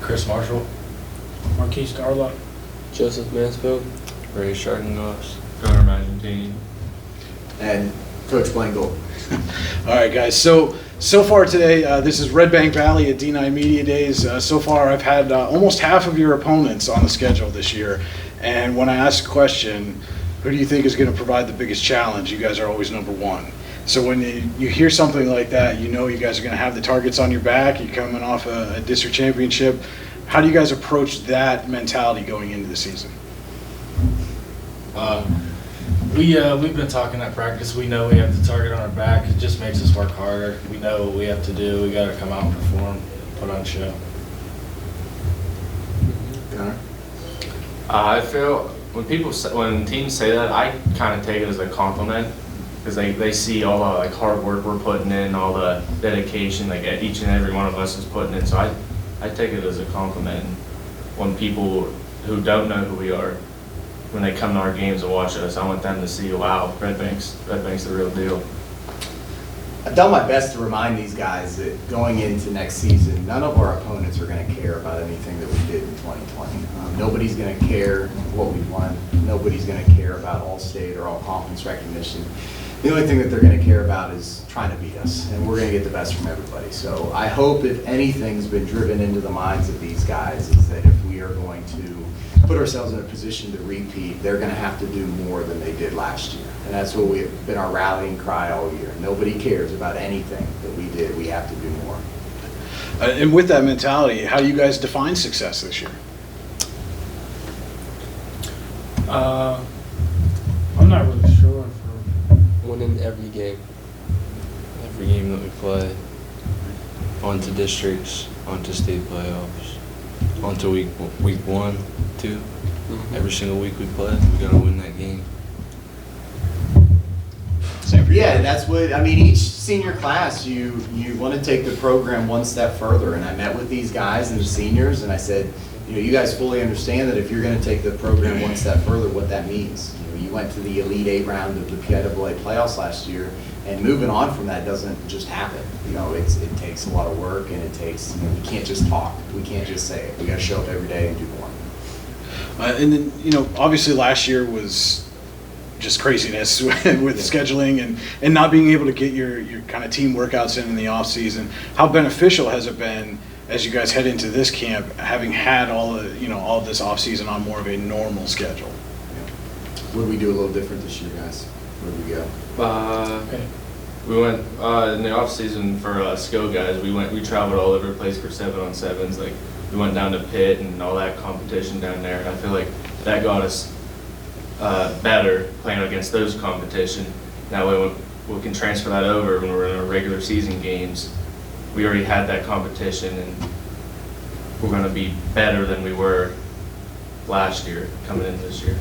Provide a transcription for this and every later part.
Chris Marshall. Marquise Darla. Joseph Mansfield. Ray Shardengoss. Gunnar Magentine. And Coach Blangle. All right, guys. So far today, this is Redbank Valley at D9 Media Days. So far, I've had almost half of your opponents on the schedule this year. And when I ask a question, who do you think is going to provide the biggest challenge? You guys are always number one. So when you hear something like that, you know you guys are going to have the targets on your back. You're coming off a district championship. How do you guys approach that mentality going into the season? We've been talking at practice. We know we have the target on our back. It just makes us work harder. We know what we have to do. We got to come out and perform, put on a show. Connor? I feel when teams say that, I kind of take it as a compliment because they see all the hard work we're putting in, all the dedication each and every one of us is putting in. So I take it as a compliment. And when people who don't know who we are, when they come to our games and watch us, I want them to see, wow, Redbank's the real deal. I've done my best to remind these guys that going into next season, none of our opponents are going to care about anything that we did in 2020. Nobody's going to care what we won. Nobody's going to care about All-State or All-Conference recognition. The only thing that they're going to care about is trying to beat us, and we're going to get the best from everybody. So I hope if anything's been driven into the minds of these guys is that if we are going to put ourselves in a position to repeat, they're going to have to do more than they did last year. And that's what we've been our rallying cry all year. Nobody cares about anything that we did. We have to do more. And with that mentality, how do you guys define success this year? I'm not really sure. Winning every game. Every game that we play, on to districts, on to state playoffs, on to week 1, 2. Mm-hmm. Every single week we play, we got to win that game. Yeah, that's what, each senior class, you want to take the program one step further. And I met with these guys and the seniors, and I said, you guys fully understand that if you're going to take the program one step further, what that means. You went to the Elite 8 round of the PIAA playoffs last year, and moving on from that doesn't just happen. It takes a lot of work, and it takes, you can't just talk. We can't just say it. We got to show up every day and do more. And then, obviously last year was just craziness with scheduling and not being able to get your kind of team workouts in the off season. How beneficial has it been as you guys head into this camp, having had all of this off season on more of a normal schedule? What did we do a little different this year, guys? Where did we go? We went in the off season for skill guys. We traveled all over the place for 7-on-7s. We went down to Pitt and all that competition down there, and I feel like that got us better playing against those competition. That way we can transfer that over when we're in our regular season games. We already had that competition, and we're going to be better than we were last year coming into this year.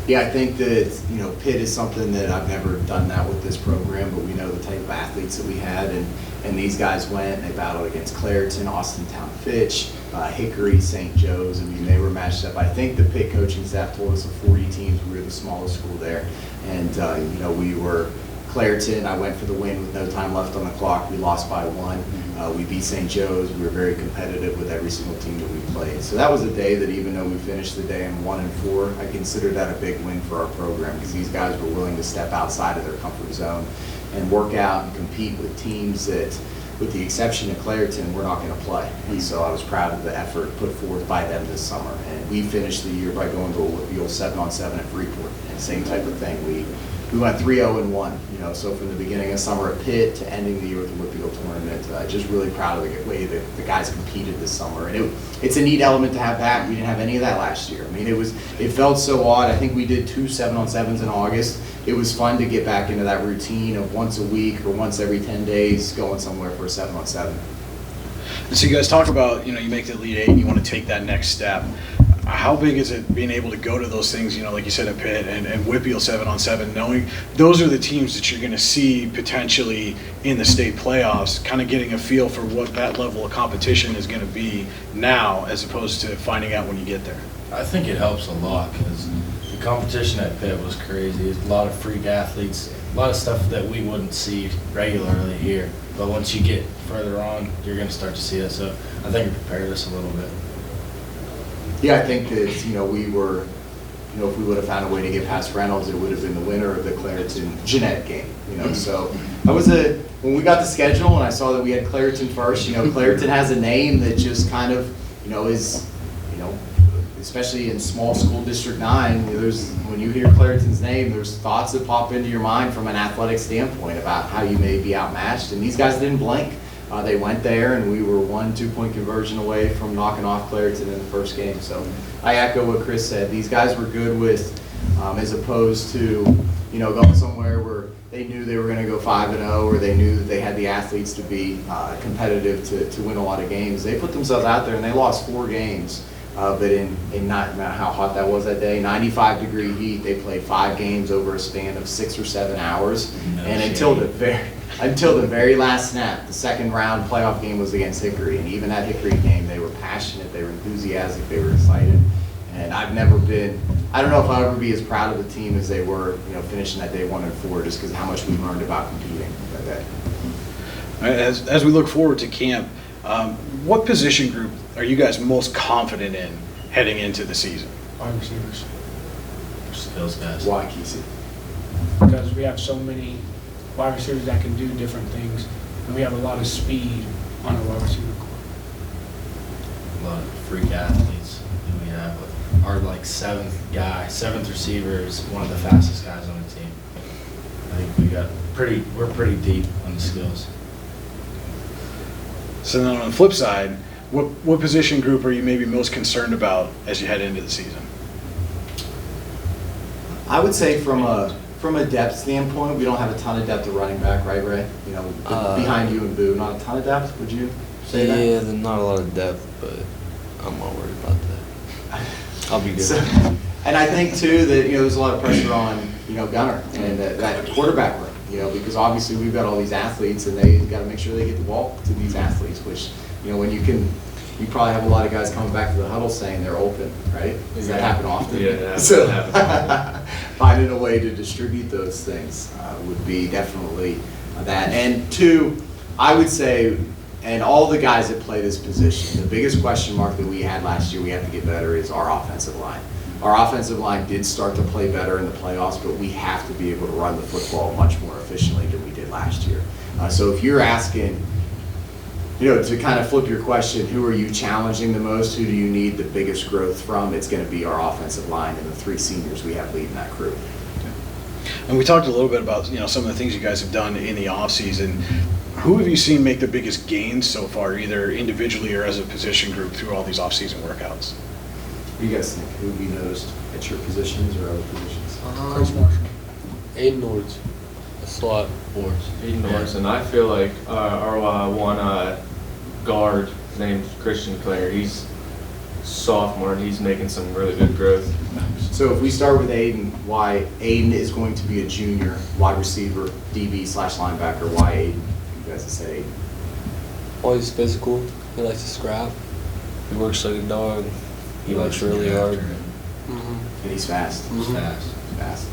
Yeah, I think that, Pitt is something that I've never done that with this program, but we know the type of athletes that we had, and these guys went and they battled against Clairton, Austintown Fitch, Hickory, St. Joe's. They were matched up. I think the Pitt coaching staff told us of 40 teams. We were the smallest school there, and we were Clairton. I went for the win with no time left on the clock. We lost by 1. We beat St. Joe's. We were very competitive with every single team that we played. So that was a day that, even though we finished the day in 1-4, I consider that a big win for our program because these guys were willing to step outside of their comfort zone and work out and compete with teams that, with the exception of Clairton, we're not going to play. And so I was proud of the effort put forth by them this summer. And we finished the year by going to a 7-on-7 at Freeport. And same type of thing. We went 3-0-1, so from the beginning of summer at Pitt to ending the year with the Whitfield tournament. Just really proud of the way that the guys competed this summer. And it's a neat element to have back. We didn't have any of that last year. It felt so odd. I think we did 2 7-on-7s in August. It was fun to get back into that routine of once a week or once every 10 days going somewhere for a 7-on-7. So you guys talk about, you make the Elite 8 and you want to take that next step. How big is it being able to go to those things, like you said at Pitt and Whitfield 7-on-7, knowing those are the teams that you're going to see potentially in the state playoffs, kind of getting a feel for what that level of competition is going to be now as opposed to finding out when you get there? I think it helps a lot because the competition at Pitt was crazy. There's a lot of freak athletes. a lot of stuff that we wouldn't see regularly here. But once you get further on, you're going to start to see it. So I think it prepared us a little bit. Yeah, I think that, we were, if we would have found a way to get past Reynolds, it would have been the winner of the Clareton-Jeanette game, So when we got the schedule and I saw that we had Clareton first, Clareton has a name that just kind of, is, especially in small school District 9, when you hear Clareton's name, there's thoughts that pop into your mind from an athletic standpoint about how you may be outmatched. And these guys didn't blink. They went there, and we were 1 2-point conversion away from knocking off Clareton in the first game. So I echo what Chris said. These guys were good with, as opposed to, going somewhere where they knew they were going to go 5-0, or they knew that they had the athletes to be competitive to win a lot of games. They put themselves out there, and they lost 4 games. But in not matter how hot that was that day, 95-degree heat, they played 5 games over a span of 6 or 7 hours. And until the very last snap, the second round playoff game was against Hickory. And even that Hickory game, they were passionate, they were enthusiastic, they were excited. And I don't know if I'll ever be as proud of the team as they were, finishing that day 1-4, just because of how much we learned about competing that day. As we look forward to camp, what position group are you guys most confident in heading into the season? Wide receivers. Skills guys. Why, Kesey? Because we have so many wide receivers that can do different things, and we have a lot of speed on our wide receiver core. A lot of freak athletes that we have. Our seventh receiver is one of the fastest guys on the team. I think we're pretty deep on the skills. So then on the flip side, what position group are you maybe most concerned about as you head into the season? I would say from a depth standpoint, we don't have a ton of depth at running back, right, Ray? Behind you and Boo, not a ton of depth, would you say that? Yeah, there's not a lot of depth, but I'm not worried about that. I'll be good. And I think, too, that, there's a lot of pressure on, Gunner and that quarterback room, because obviously we've got all these athletes, and they got to make sure they get the ball to these athletes, which, when you probably have a lot of guys coming back to the huddle saying they're open, right? Does that happen often? Yeah, so that happens. Finding a way to distribute those things would be definitely that. And 2, I would say, and all the guys that play this position, the biggest question mark that we had last year we have to get better is our offensive line. Our offensive line did start to play better in the playoffs, but we have to be able to run the football much more efficiently than we did last year. So if you're asking, to kind of flip your question, who are you challenging the most? Who do you need the biggest growth from? It's going to be our offensive line and the 3 seniors we have leading that crew. And we talked a little bit about some of the things you guys have done in the offseason. Who have you seen make the biggest gains so far, either individually or as a position group through all these offseason workouts? What do you guys think? Who have you noticed at your positions or other positions? Chris Marshall. Aiden Nords, a slot. Aiden Norris, and I feel like our one guard named Christian Clare, he's sophomore and he's making some really good growth. So if we start with Aiden, why Aiden is going to be a junior wide receiver, DB/linebacker, why Aiden? You guys say Aiden. Oh, he's physical. He likes to scrap. He works like a dog. He works really hard. And he's fast. Mhm. He's fast.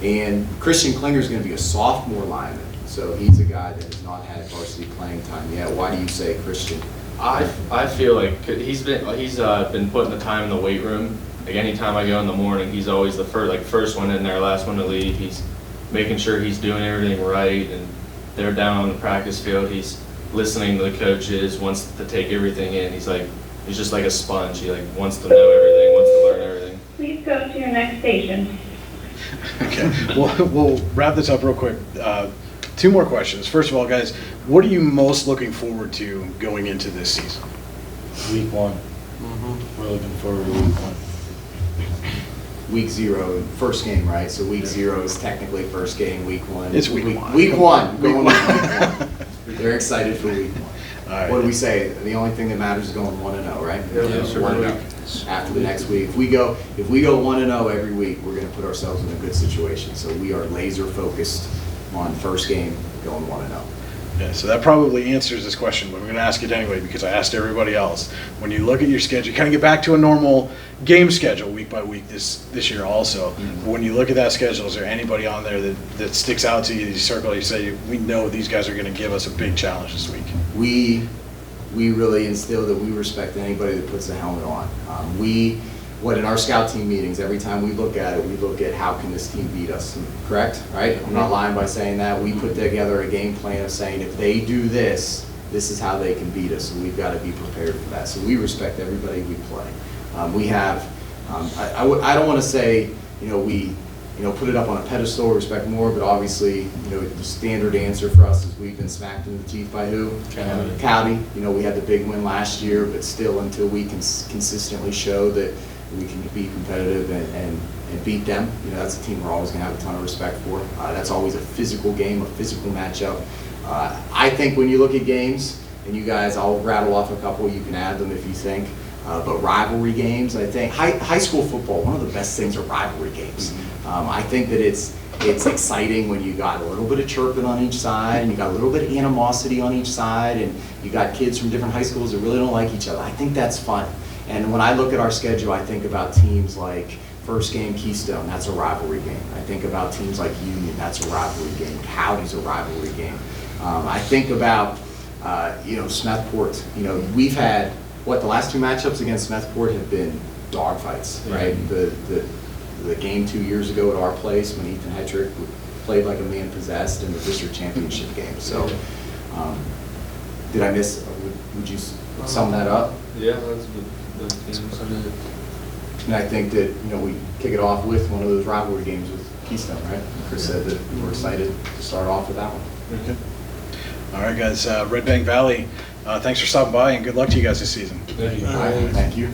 And Christian Klinger is going to be a sophomore lineman, so he's a guy that has not had varsity playing time yet. Why do you say Christian? I feel like he's been putting the time in the weight room. Like anytime I go in the morning, he's always the first one in there, last one to leave. He's making sure he's doing everything right, and they're down on the practice field. He's listening to the coaches, wants to take everything in. He's just like a sponge. He wants to know everything, wants to learn everything. Please go to your next station. Okay, we'll wrap this up real quick. 2 more questions. First of all, guys, what are you most looking forward to going into this season? Week 1. We're looking forward to week 1. Week 0, first game, right? So week 0 is technically first game. Week 1. It's week 1. Week 1. Going week 1. They're excited for week 1. All right. What do we say? The only thing that matters is going 1-0, right? Yeah, sure. 1-0. After the next week, if we go 1-0 every week, we're going to put ourselves in a good situation. So we are laser focused on first game going 1-0. Yeah, so that probably answers this question, but we're going to ask it anyway because I asked everybody else. When you look at your schedule, you kind of get back to a normal game schedule week by week this year also. Mm-hmm. But when you look at that schedule, is there anybody on there that sticks out to you, you circle, you say, we know these guys are going to give us a big challenge this week? We really instill that we respect anybody that puts a helmet on. In our scout team meetings, every time we look at it, we look at how can this team beat us, correct? Right? I'm not lying by saying that. We put together a game plan of saying if they do this, this is how they can beat us, so we've got to be prepared for that. So we respect everybody we play. We have, I don't want to say, we put it up on a pedestal, respect more, but obviously, the standard answer for us is we've been smacked in the teeth by who? Cowdy. We had the big win last year, but still until we can consistently show that we can be competitive and beat them, that's a team we're always going to have a ton of respect for. That's always a physical game, a physical matchup. I think when you look at games, and you guys, I'll rattle off a couple, you can add them if you think, but rivalry games, I think, high school football, one of the best things are rivalry games. I think that it's exciting when you got a little bit of chirping on each side, and you got a little bit of animosity on each side, and you got kids from different high schools that really don't like each other. I think that's fun. And when I look at our schedule, I think about teams like first game Keystone, that's a rivalry game. I think about teams like Union, that's a rivalry game. Cowdy's a rivalry game. I think about, Smethport. We've had, the last two matchups against Smethport have been dogfights, right? The game 2 years ago at our place when Ethan Hetrick played like a man possessed in the district championship game. So, did I miss, would you sum that up? Yeah, that's good. And I think that, we kick it off with one of those rivalry games with Keystone, right? Chris said that we were excited to start off with that one. Okay. All right, guys, Redbank Valley, thanks for stopping by and good luck to you guys this season. Thank you. All right, thank you.